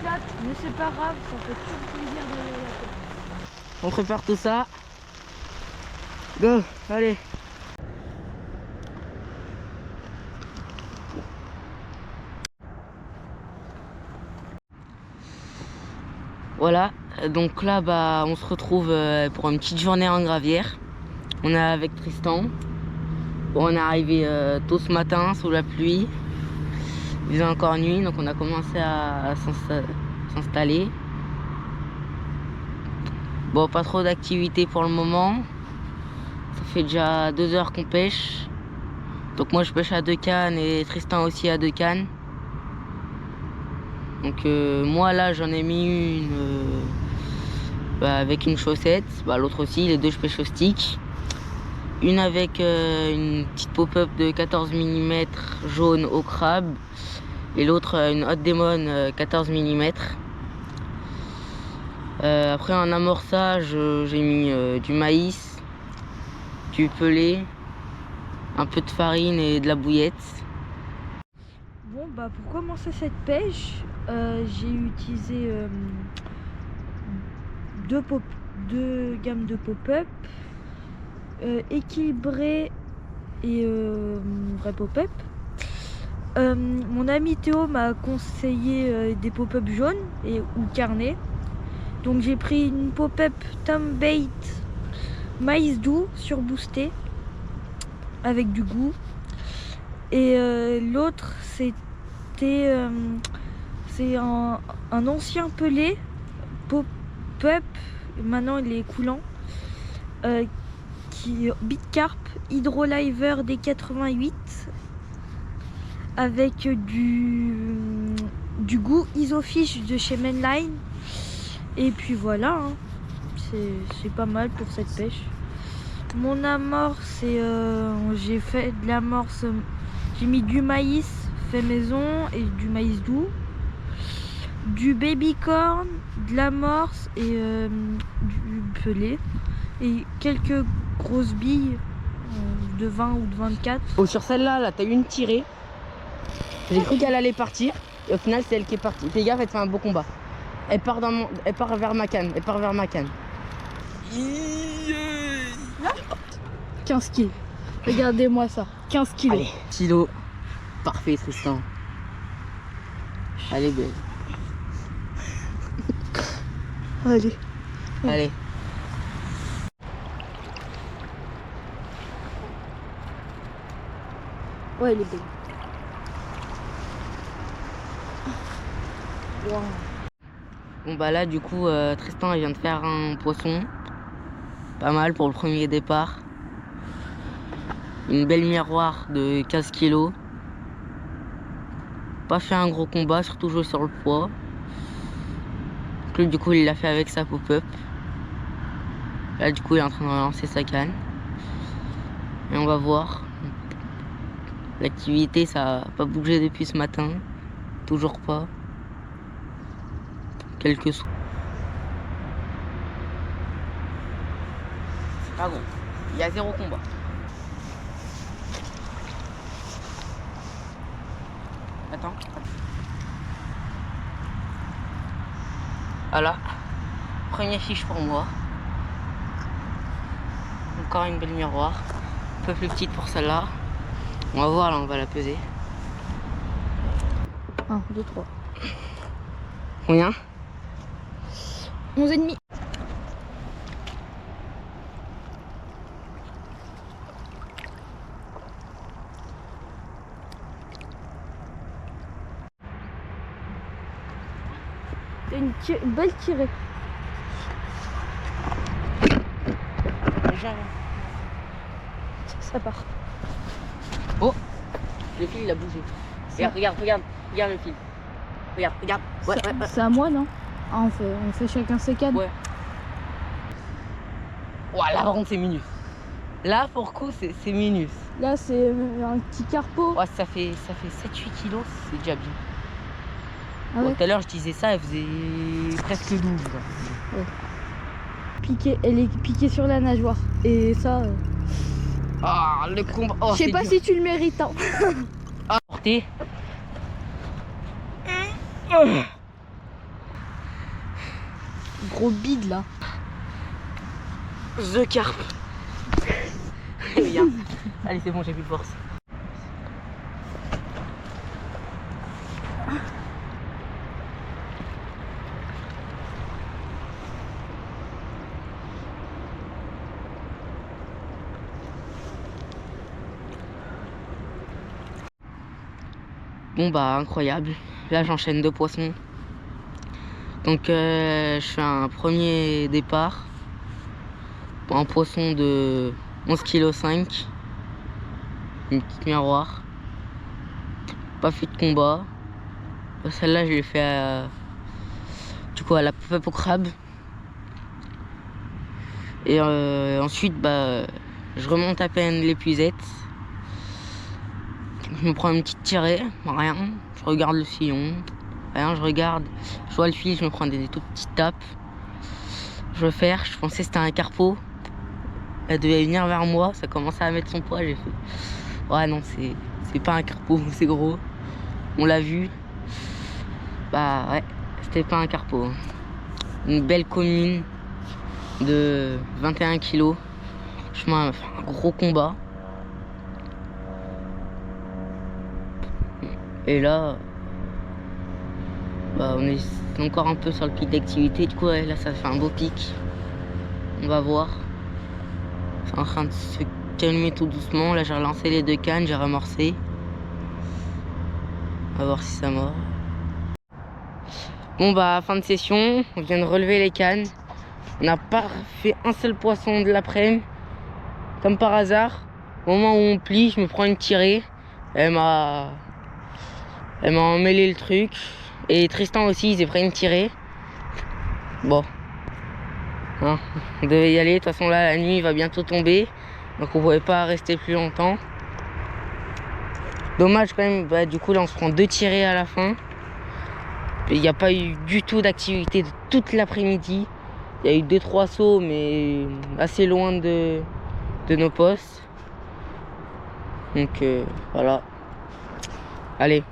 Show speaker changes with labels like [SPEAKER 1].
[SPEAKER 1] flat, mais c'est pas grave, ça fait toujours plaisir de la faire.
[SPEAKER 2] On prépare tout ça. Go, allez. Voilà, donc là bah on se retrouve pour une petite journée en gravière. On est avec Tristan. Bon, on est arrivé tôt ce matin sous la pluie. Il faisait encore nuit, donc on a commencé à s'installer. Bon, pas trop d'activité pour le moment. Ça fait déjà 2 heures qu'on pêche. Donc moi je pêche à 2 cannes et Tristan aussi à 2 cannes. Donc moi là j'en ai mis une avec une chaussette, l'autre aussi, les deux je pêche au stick. Une avec une petite pop-up de 14 mm jaune au crabe et l'autre une Hot Demon 14 mm. Après en amorçage j'ai mis du maïs, du pelé, un peu de farine et de la bouillette.
[SPEAKER 1] Bon bah pour commencer cette pêche, j'ai utilisé deux gammes de pop-up, équilibré et vrai pop-up. Mon ami Théo m'a conseillé des pop-up jaunes ou carnés. Donc j'ai pris une pop-up Tom Bait maïs doux surboosté avec du goût. Et l'autre c'était c'est un ancien pelé pop-up, maintenant il est coulant, qui Bitcarp Hydroliver D88 avec du goût Isofish de chez Mainline. Et puis voilà, hein. C'est pas mal pour cette pêche. Mon amorce, j'ai fait de l'amorce, j'ai mis du maïs fait maison et du maïs doux, du baby corn, de l'amorce et du pelé et quelques grosses billes de 20 ou de 24.
[SPEAKER 2] Oh, sur celle-là, là, t'as eu une tirée. J'ai cru qu'elle allait partir et au final c'est elle qui est partie. Fais gaffe, elle te fait un beau combat. Elle part vers ma canne.
[SPEAKER 1] 15 kilos. Regardez-moi ça. 15 kilos.
[SPEAKER 2] Allez, kilo. Parfait, Tristan. Allez, belle.
[SPEAKER 1] Allez.
[SPEAKER 2] Allez.
[SPEAKER 1] Ouais, elle est belle. Wow.
[SPEAKER 2] Bon bah là du coup Tristan il vient de faire un poisson. Pas mal pour le premier départ. Une belle miroir de 15 kilos. Pas fait un gros combat, surtout joué sur le poids. Donc, lui, du coup il l'a fait avec sa pop-up. Là du coup il est en train de relancer sa canne. Et on va voir. L'activité ça a pas bougé depuis ce matin. Toujours pas. Quelques sous. Ah bon, il y a 0 combat. Attends. Voilà. Première fiche pour moi. Encore une belle miroir. Un peu plus petite pour celle-là. On va voir là, on va la peser.
[SPEAKER 1] 1, 2, 3.
[SPEAKER 2] Combien?
[SPEAKER 1] 11,5. Une belle tirée. Ça part.
[SPEAKER 2] Oh, le fil il a bougé. Regarde le fil. Regarde. Ouais.
[SPEAKER 1] C'est à moi, non? Ah, on fait chacun ses cannes.
[SPEAKER 2] Ouais. Ouais, là par contre c'est minus. Là pour coup c'est minus.
[SPEAKER 1] Là c'est un petit carpeau.
[SPEAKER 2] Ouais, ça fait 7-8 kilos, c'est déjà bien.
[SPEAKER 1] Ah
[SPEAKER 2] Bon,
[SPEAKER 1] ouais.
[SPEAKER 2] tout à l'heure je disais ça, elle faisait presque 12.
[SPEAKER 1] Ouais. Piquée, elle est piquée sur la nageoire. Et ça.
[SPEAKER 2] Ah, le combat. Oh,
[SPEAKER 1] je sais pas
[SPEAKER 2] dur.
[SPEAKER 1] si tu le mérites. Hein.
[SPEAKER 2] Ah, portée.
[SPEAKER 1] Gros bide là.
[SPEAKER 2] The Carp. Viens. Allez, c'est bon, j'ai plus de force. Bon bah incroyable. Là j'enchaîne 2 poissons. Donc je fais un premier départ. Un poisson de 11,5 kg. Une petite miroir. Pas fait de combat. Celle-là je l'ai fait du coup à la pop au crabe. Et ensuite bah je remonte à peine l'épuisette. Je me prends une petite tirée, rien. Je regarde le sillon, rien. Je regarde, je vois le fil, je me prends des toutes petites tapes. Je cherche, je pensais que c'était un carpeau. Elle devait venir vers moi, ça commençait à mettre son poids. J'ai fait, ouais non, c'est pas un carpeau, c'est gros. On l'a vu. Bah ouais, c'était pas un carpeau. Une belle commune de 21 kg. Franchement, un gros combat. Et là, bah, on est encore un peu sur le pic d'activité. Du coup, ouais, là, ça fait un beau pic. On va voir. C'est en train de se calmer tout doucement. Là, j'ai relancé les 2 cannes, j'ai ramorcé. On va voir si ça mord. Bon, bah, fin de session. On vient de relever les cannes. On n'a pas fait un seul poisson de l'après-midi. Comme par hasard, au moment où on plie, je me prends une tirée. Elle m'a emmêlé le truc. Et Tristan aussi, il s'est pris une tirée. Bon. Hein, on devait y aller. De toute façon, là, la nuit va bientôt tomber. Donc, on pouvait pas rester plus longtemps. Dommage quand même. Bah, du coup, là, on se prend 2 tirées à la fin. Il n'y a pas eu du tout d'activité de toute l'après-midi. Il y a eu 2-3 sauts, mais assez loin de nos postes. Donc, voilà. Allez.